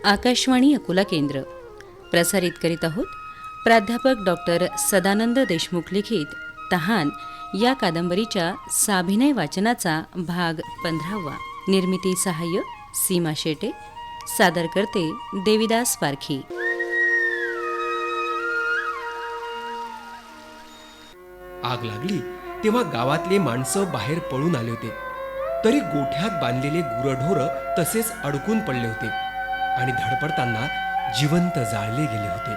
आकाशवाणी अकोला केंद्र प्रसारित करीत आहोत प्राध्यापक डॉक्टर सदानंद देशमुख लिखित तहान या कादंबरीच्या साभिनय वाचनाचा भाग 15वा. निर्मिती सहाय्य सीमा शेटे. सादर करते देविदास पारखी. आग लागली तेव्हा गावातले माणसं बाहेर पळून आले होते. तरी गोठ्यात बांधलेले गुरढोरं तसेच अडकून पडले होते आणि धडपडताना जिवंत जाळले गेले होते.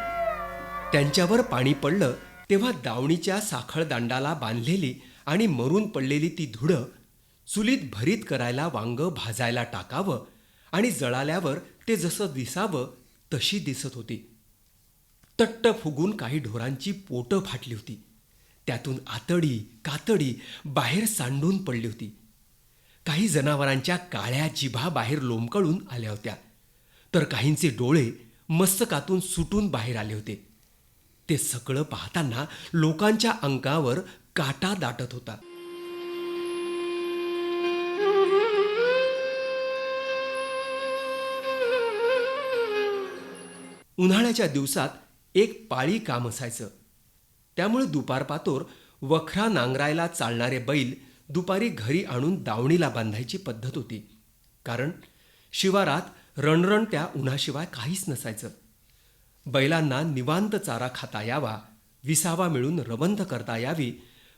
त्यांच्यावर पाणी पडलं तेव्हा दावणीच्या साखळदांडाला बांधलेली आणि मरून पडलेली ती धुडं चुलीत भरीत करायला वांग भाजायला टाकावं आणि जळाल्यावर ते जसं दिसावं तशी दिसत होती. तट्ट फुगून काही ढोरांची पोटं फाटली होती. त्यातून आतडी कातडी बाहेर सांडून पडली होती. काही जनावरांच्या काळ्या जिभा बाहेर लोंबकळून आल्या होत्या, तर काहींचे डोळे मस्तकातून सुटून बाहेर आले होते. ते सगळं पाहताना लोकांच्या अंगावर काटा दाटत होता. उन्हाळ्याच्या दिवसात एक पाळी काम असायचं. त्यामुळे दुपारपातोर वखरा नांगरायला चालणारे बैल दुपारी घरी आणून दावणीला बांधायची पद्धत होती. कारण शिवारात रणरणत्या उन्हाशिवाय काहीच नसायचं. बैलांना निवांत चारा खाता यावा, विसावा मिळून रवंथ करता यावी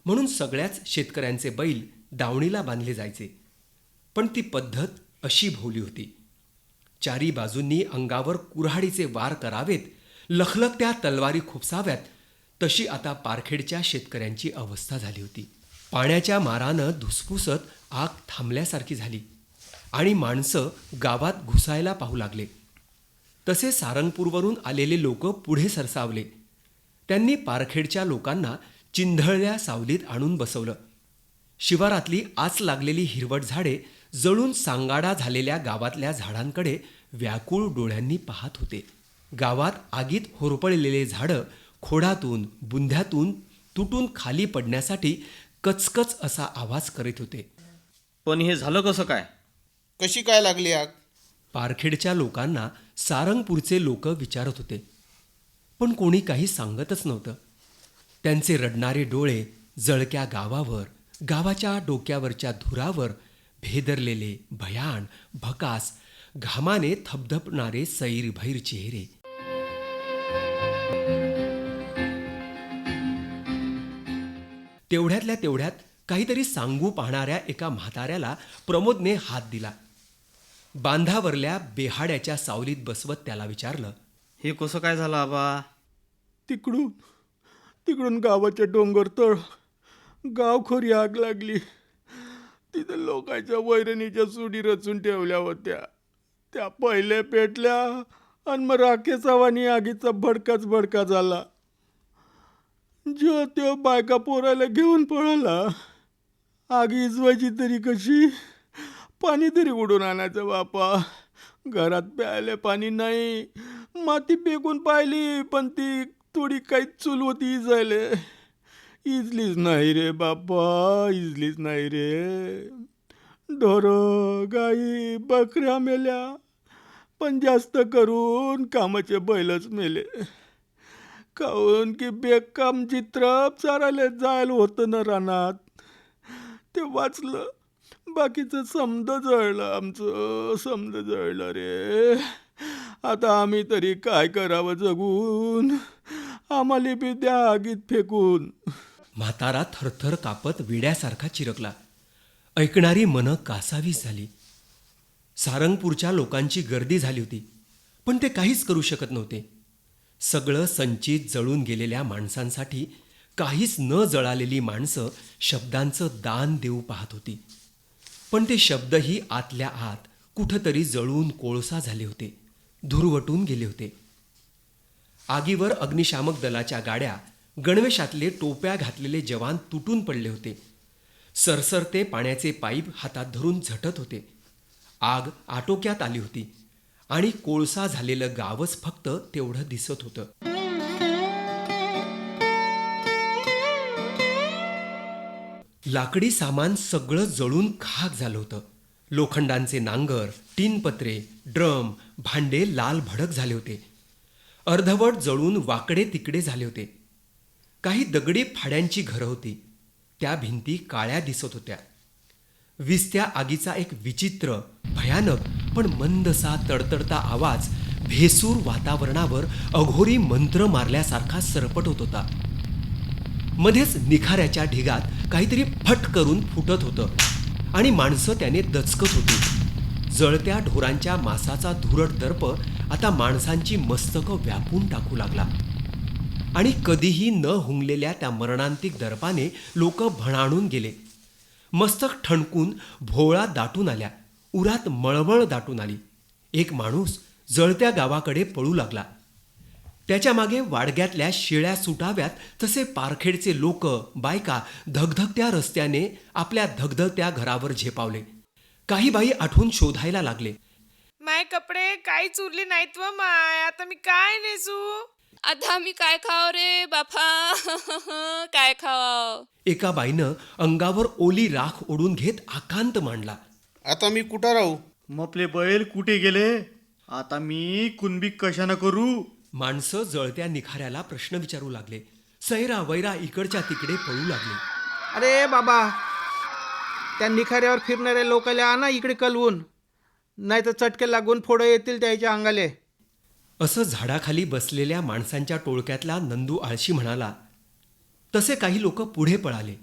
म्हणून सगळ्याच शेतकऱ्यांचे बैल दावणीला बांधले जायचे. पण ती पद्धत अशी भोवली होती. चारी बाजूंनी अंगावर कुऱ्हाडीचे वार करावेत, लखलखत्या तलवारी खुपसाव्यात, तशी आता पारखेडच्या शेतकऱ्यांची अवस्था झाली होती. पाण्याच्या मारानं धुसफुसत आग थांबल्यासारखी झाली आणि माणसं गावात घुसायला पाहू लागले. तसे सारंगपूरवरून आलेले लोक पुढे सरसावले. त्यांनी पारखेडच्या लोकांना चिंधळल्या सावलीत आणून बसवलं. शिवारातली आच लागलेली हिरवट झाडे जळून सांगाडा झालेल्या गावातल्या झाडांकडे व्याकुळ डोळ्यांनी पाहत होते. गावात आगीत होरपळलेले झाडं खोडातून बुंध्यातून तुटून खाली पडण्यासाठी कचकच असा आवाज करीत होते. पण हे झालं कसं काय? कशी काय लागली आग? पारखेडच्या लोकांना सारंगपूरचे लोक विचारत होते, पण कोणी काही सांगतच नव्हतं. त्यांचे रडणारे डोळे जळक्या गावावर, गावाच्या डोक्यावरच्या धुरावर भेदरलेले भयाण भकास घामाने थपथपणारे सैरभैर चेहरे. तेवढ्यातल्या तेवढ्यात काहीतरी सांगू पाहणाऱ्या एका म्हाताऱ्याला प्रमोदने हात दिला. बांधावरल्या बेहाड्याच्या सावलीत बसवत त्याला विचारलं, हे कसं काय झालं आबा? तिकडून गावाच्या डोंगर तळ गावखोरी आग लागली. तिथे लोकांच्या वैरणीच्या सुडी रचून ठेवल्या होत्या. त्या पहिले पेटल्या आणि मग राखेचा वाणी आगीचा भडका झाला. जो त्यो बायका पोराला घेऊन पळाला. आगी इजवायची तरी कशी? पाणी तरी उडून आणायचं बापा. घरात प्यायला पाणी नाही. माती फेकून पाहिली पण ती थोडी काही चूल होती इजायले. इजलीच नाही रे बापा, इजलीच नाही रे. ढोरं गाई बकऱ्या मेल्या, पण जास्त करून कामाचे बैलच मेले. काहून की बेकाम चित्र चारायला जायला होतं ना रानात. ते वाचलं. बाकीचं समद जळलं, आमचं समद जळलं रे. आता आम्ही तरी काय करावं जगून? आम्हाला बी द्या आगीत फेकून. म्हातारा थरथर कापत विड्यासारखा चिरकला. ऐकणारी मनं कासावीस झाली. सारंगपूरच्या लोकांची गर्दी झाली होती, पण ते काहीच करू शकत नव्हते. सगळं संचित जळून गेलेल्या माणसांसाठी काहीच न जळालेली माणसं शब्दांचं दान देऊ पाहत होती. पण ते शब्दही आतल्या आत कुठंतरी जळून कोळसा झाले होते, धुरवटून गेले होते. आगीवर अग्निशामक दलाच्या गाड्या, गणवेशातले टोप्या घातलेले जवान तुटून पडले होते. सरसरते पाण्याचे पाईप हातात धरून झटत होते. आग आटोक्यात आली होती आणि कोळसा झालेलं गावच फक्त तेवढं दिसत होतं. लाकडी सामान सगळं जळून खाक झालं होतं. लोखंडांचे नांगर, टीनपत्रे, ड्रम, भांडे लाल भडक झाले होते. अर्धवट जळून वाकडे तिकडे झाले होते. काही दगडी फाड्यांची घरं होती. त्या भिंती काळ्या दिसत होत्या. विस्त्या आगीचा एक विचित्र, भयानक पण मंदसा तडतडता आवाज भेसूर वातावरणावर अघोरी मंत्र मारल्यासारखा सरपटत होता. मध्येच निखाऱ्याच्या ढिगात काहीतरी फट करून फुटत होतं आणि माणसं त्याने दचकत होती. जळत्या ढोरांच्या मांसाचा धुरट दर्प आता माणसांची मस्तकं व्यापून टाकू लागला आणि कधीही न हुंगलेल्या त्या मरणांतिक दर्पाने लोक भणाणून गेले. मस्तक ठणकून भोवळा दाटून आल्या, उरात मळमळ दाटून आली. एक माणूस जळत्या गावाकडे पळू लागला. त्याच्या मागे वाडग्यातल्या शेळ्या सुटाव्यात तसे पारखेडचे लोक, बायका धगधगत्या रस्त्याने आपल्या धगधगत्या घरावर झेपावले. काही बाई आठवून शोधायला लागले. माय कपडे काहीच उरले नाहीत व माय, आता मी काय नेसू? आता मी काय खाव रे बापा काय खाव? एका बाईनं अंगावर ओली राख ओढून घेत आकांत मांडला. आता मी कुठं राहू? मपले बैल कुठे गेले? आता मी कुणबी कशानं करू? माणसं जळत्या निखाऱ्याला प्रश्न विचारू लागले. सैरा वैरा इकडच्या तिकडे पळू लागले. अरे बाबा, त्या निखाऱ्यावर फिरणाऱ्या लोकांना आणा इकडे कलवून, नाही तर चटके लागून फोडं येतील त्याच्या अंगाले. असं झाडाखाली बसलेल्या माणसांच्या टोळक्यातला नंदू आळशी म्हणाला. तसे काही लोक पुढे पळाले.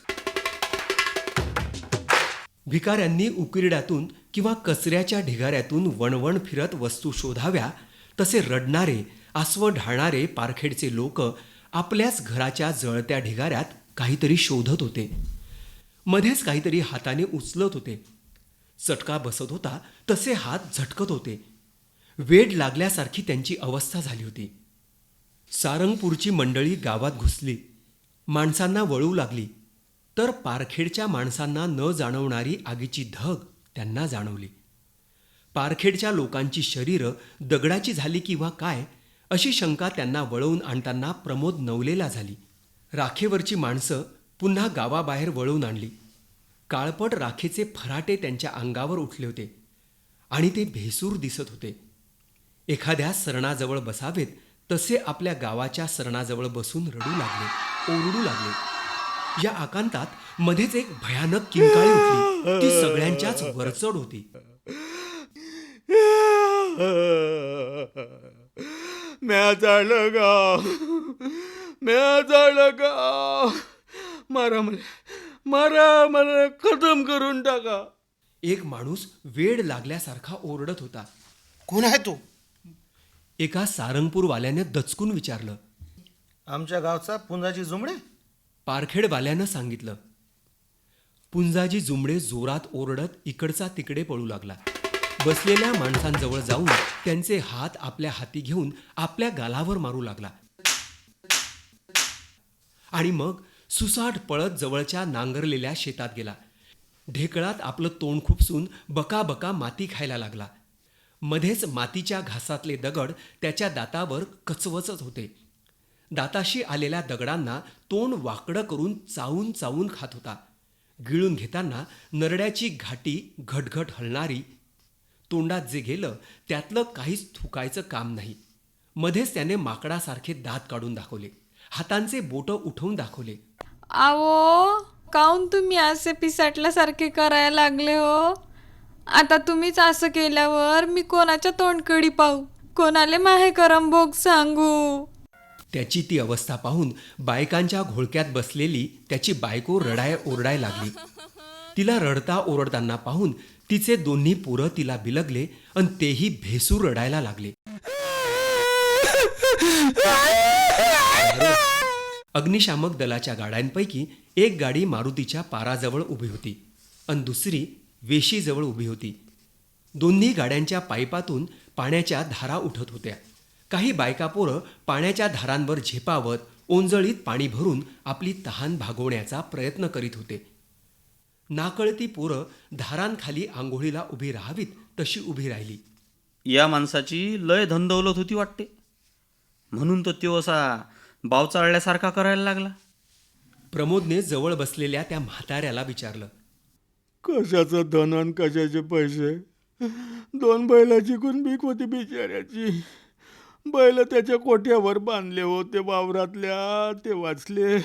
भिकाऱ्यांनी उकिरड्यातून किंवा कचऱ्याच्या ढिगाऱ्यातून वणवण फिरत वस्तू शोधाव्या तसे रडणारे, आसवं ढाळणारे पारखेडचे लोक आपल्याच घराच्या जळत्या ढिगाऱ्यात काहीतरी शोधत होते. मध्येच काहीतरी हाताने उचलत होते. चटका बसत होता तसे हात झटकत होते. वेड लागल्यासारखी त्यांची अवस्था झाली होती. सारंगपूरची मंडळी गावात घुसली, माणसांना वळू लागली, तर पारखेडच्या माणसांना न जाणवणारी आगीची धग त्यांना जाणवली. पारखेडच्या लोकांची शरीरं दगडाची झाली किंवा काय अशी शंका त्यांना वळवून आणताना प्रमोद नवलेला झाली. राखेवरची माणसं पुन्हा गावाबाहेर वळवून आणली. काळपट राखेचे फराटे त्यांच्या अंगावर उठले होते आणि ते भेसूर दिसत होते. एखाद्या सरणाजवळ बसावेत तसे आपल्या गावाच्या सरणाजवळ बसून रडू लागले, ओरडू लागले. या आकांतात मध्येच एक भयानक किंकाळी उठली. ती सगळ्यांच्याच वरचढ होती. म्या जाळलं गाव, म्या जाळलं गाव, मारा मला खतम करून टाका. एक माणूस वेड लागल्यासारखा ओरडत होता. कोण आहे तो? एका सारंगपूरवाल्याने दचकून विचारलं. आमच्या गावचा पुंजाजी जुमडे? पारखेडवाल्यानं सांगितलं. पुंजाजी जुमडे जोरात ओरडत इकडचा तिकडे पळू लागला. बसलेल्या माणसांजवळ जाऊन त्यांचे हात आपल्या हाती घेऊन आपल्या गालावर मारू लागला आणि मग सुसाट पळत जवळच्या नांगरलेल्या शेतात गेला. ढेकळात आपलं तोंड खुपसून बका माती खायला लागला. मध्येच मातीच्या घासातले दगड त्याच्या दातावर कचवचत होते. दाताशी आलेल्या दगडांना तोंड वाकडं करून चावून चावून खात होता. गिळून घेताना नरड्याची घाटी घटघट हलणारी. तोंडात जे गेलं त्यातलं काहीच थुकायचं काम नाही. मध्येच त्याने माकडासारखे दात काढून दाखवले, हातांचे बोटं उठवून दाखवले. आवो काऊन तुम्ही असे पिसाटल्यासारखे करायला लागले हो? आता तुम्हीच असं केल्यावर मी कोणाच्या तोंडकडी पाहू, कोणाले माहे करम भोग सांगू? त्याची ती अवस्था पाहून बायकांच्या घोळक्यात बसलेली त्याची बायको रडाय ओरडाय लागली. तिला रडता ओरडताना पाहून तिचे दोन्ही पोरं तिला बिलगले आणि तेही भेसूर रडायला लागले. अग्निशामक दलाच्या गाड्यांपैकी एक गाडी मारुतीच्या पाराजवळ उभी होती आणि दुसरी वेशीजवळ उभी होती. दोन्ही गाड्यांच्या पाईपातून पाण्याच्या धारा उठत होत्या. काही बायका पोरं पाण्याच्या धारांवर झेपावत ओंजळीत पाणी भरून आपली तहान भागवण्याचा प्रयत्न करीत होते. नाकळती पोरं धारांखाली आंघोळीला उभी राहावीत तशी उभी राहिली. या माणसाची लय धनदौलत होती वाटते, म्हणून तो त्यो असा बाव चाळल्यासारखा करायला लागला. प्रमोदने जवळ बसलेल्या त्या म्हाताऱ्याला विचारलं. कशाचं धन आणि कशाचे पैसे. 2 बैलाची कुणबीक होती बिचाऱ्याची. बैल त्याच्या कोठ्यावर बांधले होते वावरातल्या, ते वाचले.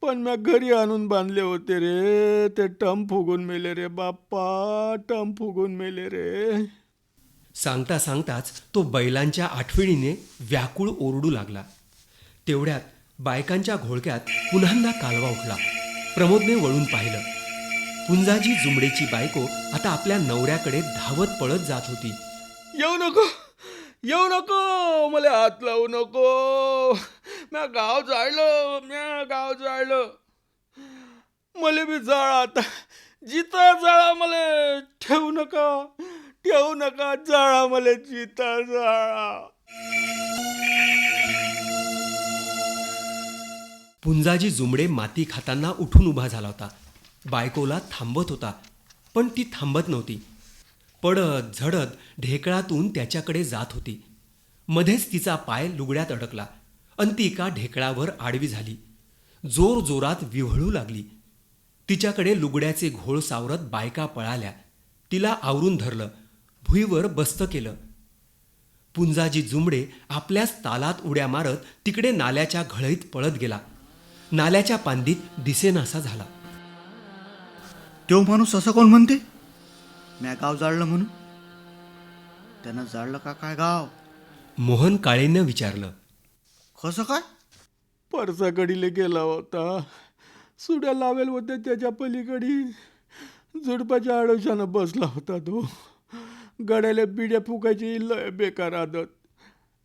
पण म्या घरी आणून बांधले होते रे, ते टम फुगून मेले रे बाप्पा, टम फुगून मेले रे. सांगता सांगताच तो बैलांच्या आठवणीने व्याकुळ ओरडू लागला. तेवढ्यात बायकांच्या घोळक्यात पुन्हा कालवा उठला. प्रमोदने वळून पाहिलं. पुंजाजी जुमडेची बायको आता आपल्या नवऱ्याकडे धावत पळत जात होती. येऊ नको, येऊ नको, मला हात लावू नको. म्या गाव जाळलं. मला बी जाळा आता, जिता जाळा, मला ठेवू नका, जाळा मला, जिता जाळा. पुंजाजी जुमडे माती खाताना उठून उभा झाला होता. बायकोला थांबत होता, पण ती थांबत नव्हती. पडत झडत ढेकळातून त्याच्याकडे जात होती. मध्येच तिचा पाय लुगड्यात अडकला आणि ती एका ढेकळावर आडवी झाली. जोर जोरात विव्हळू लागली. तिच्याकडे लुगड्याचे घोळ सावरत बायका पळाल्या. तिला आवरून धरलं, भुईवर बस्त केलं. पुंजाजी जुमडे आपल्याच तालात उड्या मारत तिकडे नाल्याच्या घळईत पळत गेला. नाल्याच्या पांदीत दिसेनासा झाला. तो माणूस असं कोण म्हणते म्या गाव जाळलं म्हणून? त्यानं जाळलं का काय गाव? मोहन काळेनं विचारलं. कसं काय? परसाकडीले गेला होता. सुड्या लावेल होत्या त्याच्या पलीकडी. झुडपाच्या आडोशानं बसला होता तो. गड्याला बिड्या फुकायची लय बेकार आदत.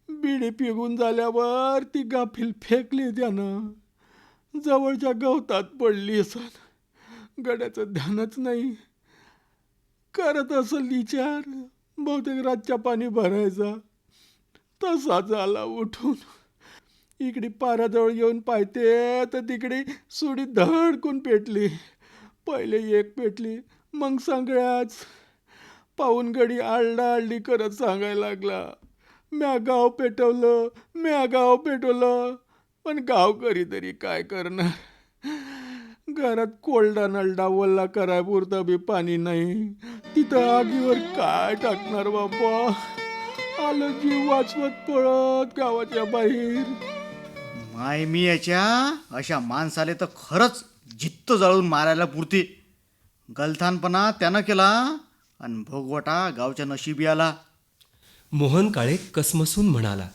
बिडी पिगून झाल्यावर ती गाफील फेकली त्यानं. जवळच्या गवतात पडली असन. गड्याचं ध्यानच नाही. करत असेल विचार, बहुतेक रातच्या पाणी भरायचा. तसा झाला उठून. इकडे पाराजवळ येऊन पाहते तर तिकडे सुडी धडकून पेटली. पहिले एक पेटली, मग सगळ्याच. पाहून गडी आरडाआरडी करत सांगायला लागला, म्या गाव पेटवलं. पण गावकरी तरी काय करणार. घरात कोरडा नलडा वल्ला करायपुरतं बी पाणी नाही. तिथं आगीवर काय टाकणार बाप्पा. आलं जीव वाचवत पळत गावाच्या बाहेर. माय मी याच्या अशा माणसाले तर खरंच जित्त जाळून मारायला पुरते. गलथानपणा त्यानं केला आणि भोगवटा गावच्या नशिबी आला. मोहन काळे कसमसून म्हणाला.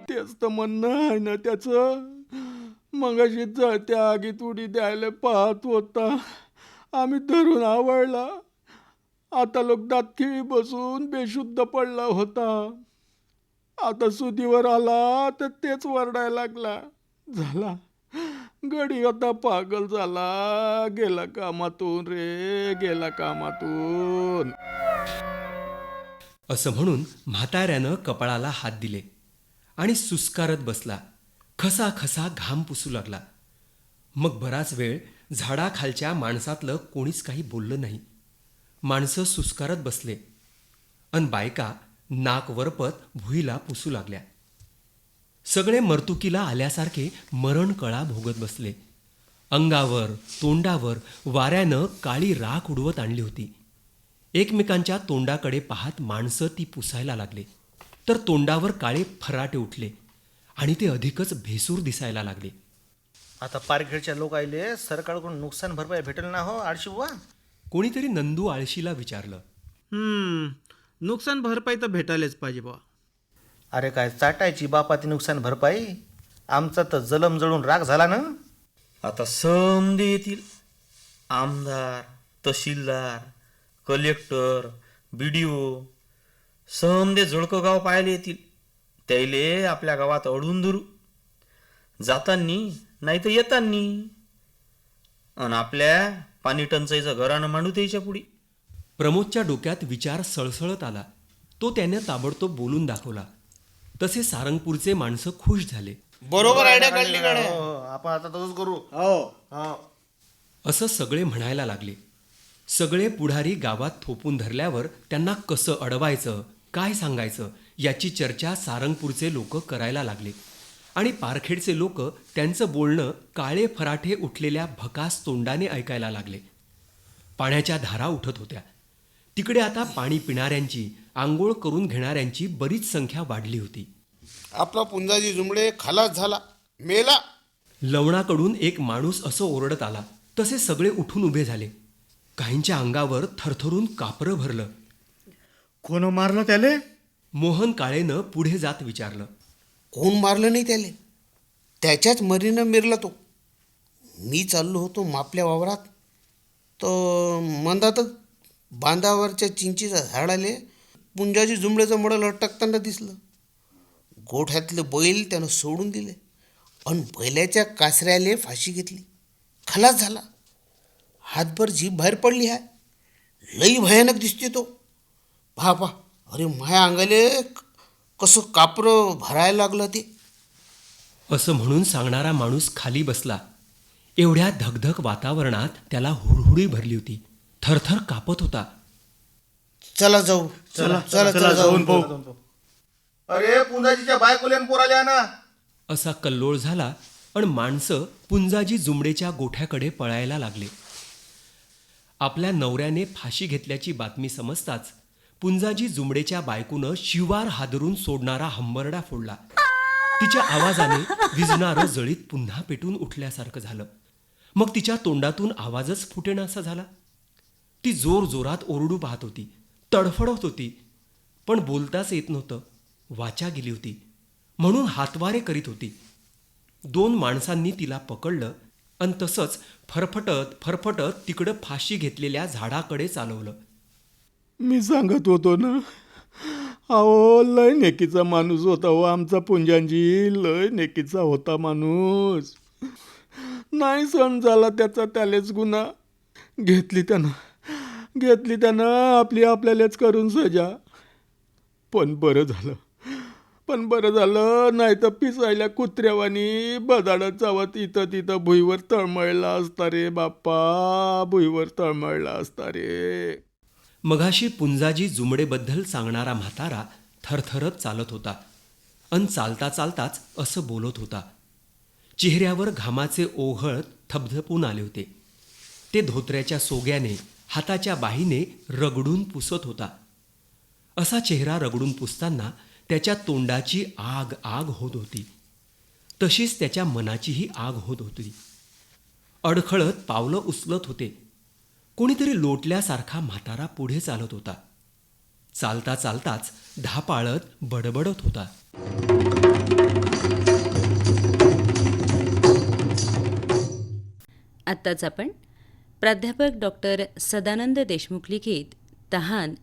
तेच तर म्हणणं आहे ना त्याचं. मगाशी जळत्या आगीत उडी द्यायला पाहत होता. आम्ही धरून आवळला. आता लोक दातखिळी बसून बेशुद्ध पडला होता. आता सुदीवर आला तर तेच वरडायला लागला. झाला गडी होता पागल झाला. गेला कामातून. असं म्हणून म्हाताऱ्यानं कपाळाला हात दिले आणि सुस्कारत बसला. खसा घाम पुसू लागला. मग बराच वेळ झाडाखालच्या माणसातलं कोणीच काही बोललं नाही. माणसं सुस्कारत बसले अन बायका नाक वरपत भुईला पुसू लागल्या. सगळे मर्तुकीला आल्यासारखे मरणकळा भोगत बसले. अंगावर तोंडावर वाऱ्यानं काळी राख उडवत आणली होती. एकमेकांच्या तोंडाकडे पाहत माणसं ती पुसायला लागले. तर तोंडावर काळे फराटे उठले आणि ते अधिकच भेसूर दिसायला लागले. आता पारखेडच्या लोक आले, सरकारकडून नुकसान भरपाई भेटेल ना हो आळशी बुवा? कोणीतरी नंदू आळशीला विचारलं. नुकसान भरपाई तर भेटायलाच पाहिजे बा. अरे काय चाटायची बापा ती नुकसान भरपाई? आमचा तर जलम जळून राग झाला ना. आता समधे येतील. आमदार, तहसीलदार, कलेक्टर, BDO समधे झुळकं गाव पाहायला येतील. त्याइले आपल्या गावात अडून धरू. जातांनी नाही तर येतांनी. आणि आपल्या पाणी टंचाईचं घरानं मांडू त्याच्या पुढे. प्रमोदच्या डोक्यात विचार सळसळत आला. तो त्याने ताबडतोब बोलून दाखवला. तसे सारंगपूरचे माणसं खुश झाले. बरोबर आयडिया काढली गाड्या. हो, आपण आता तसंच करू. असं सगळे म्हणायला लागले. सगळे पुढारी गावात थोपून धरल्यावर त्यांना कसं अडवायचं, काय सांगायचं याची चर्चा सारंगपूरचे लोक करायला लागले. आणि पारखेडचे लोक त्यांचं बोलणं काळे फराठे उठलेल्या भकास तोंडाने ऐकायला लागले. पाण्याच्या धारा उठत होत्या. तिकडे आता पाणी पिणाऱ्यांची, आंघोळ करून घेणाऱ्यांची बरीच संख्या वाढली होती. आपला पुंजाजी जुमडे खलास झाला, मेला. लवणाकडून एक माणूस असं ओरडत आला तसे सगळे उठून उभे झाले. काहींच्या अंगावर थरथरून कापरं भरलं. कोण मारलं त्याले? मोहन काळेनं पुढे जात विचारलं. कोण मारलं नाही त्याले, त्याच्याच मरीनं मिरला तो. मी चाललो होतो मापल्या वावरात, तर मंदातच बांधावरच्या चिंचीच्या झाडाले पुंजाजी जुमड्याचं मडं लटकताना दिसलं. गोठ्यातले बैल त्यानं सोडून दिले आणि बैलाच्या कासऱ्याले फाशी घेतली. खलास झाला. हातभर जीभ बाहेर पडली आहे. लई भयानक दिसते तो. पहा, अरे माया अंगाले कसं कापरं भरायला लागलं ते. असं म्हणून सांगणारा माणूस खाली बसला. एवढ्या धगधग वातावरणात त्याला हुडहुडी भरली होती. थरथर कापत होता. चला जाऊ, चला जाऊन पाहू. अरे पुंजाजीच्या बायकोल्यान पोराल्या ना. असा कल्लोळ झाला आणि माणसं पुंजाजी जुमडेच्या गोठ्याकडे पळायला लागले. आपल्या नवऱ्याने फाशी घेतल्याची बातमी समजताच पुंजाजी जुमडेच्या बायकोनं शिवार हादरून सोडणारा हंबरडा फोडला. तिच्या आवाजाने विजणारं जळीत पुन्हा पेटून उठल्यासारखं झालं. मग तिच्या तोंडातून आवाजच फुटेनासा झाला. ती जोर जोरात ओरडू पाहत होती, तडफडत होती, पण बोलताच येत नव्हतं. वाचा गेली होती म्हणून हातवारे करीत होती. 2 माणसांनी तिला पकडलं आणि तसंच फरफटत तिकडं फाशी घेतलेल्या झाडाकडे चालवलं. मी सांगत होतो ना, अहो लय नेकीचा माणूस होता हो आमचा पुंजाजी. लय नेकीचा होता माणूस. नाही सण झाला त्याचा, त्यालेच गुन्हा. घेतली त्यानं आपली आपल्यालाच करून सजा. पण बरं झालं नाही तर पिसायल्या कुत्र्यावानी बदाडत जावत इथं तिथं भुईवर तळमळला असता रे बाप्पा, भुईवर तळमळला असता रे. मघाशी पुंजाजी जुमडेबद्दल सांगणारा म्हातारा थरथरत चालत होता आणि चालताच असं बोलत होता. चेहऱ्यावर घामाचे ओघळ थपथपून आले होते. ते धोत्र्याच्या सोग्याने, हाताच्या बाहीने रगडून पुसत होता. असा चेहरा रगडून पुसताना त्याच्या तोंडाची आग होत होती. तशीच त्याच्या मनाचीही आग होत होती. अडखळत पावलं उचलत होते. कोणीतरी लोटल्यासारखा म्हातारा पुढे चालत होता. चालताच ढापाळत बडबडत होता. आत्ताच आपण प्राध्यापक डॉक्टर सदानंद देशमुख लिखित तहान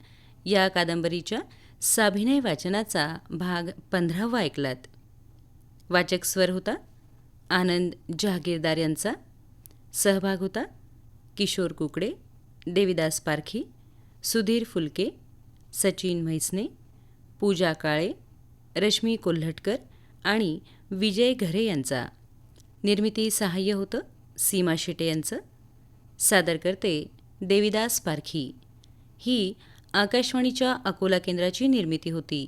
या कादंबरीच्या साभिनय वाचनाचा भाग 15 ऐकलात. वाचक स्वर होता आनंद जहागीरदार यांचा. सहभाग होता किशोर कुकडे, देविदास पारखी, सुधीर फुलके, सचिन म्हैसने, पूजा काळे, रश्मी कोल्हटकर आणि विजय घरे यांचा. निर्मिती सहाय्य होतं सीमा शेटे यांचं. सादरकर्ते देविदास पारखी. ही आकाशवाणीच्या अकोला केंद्राची निर्मिती होती.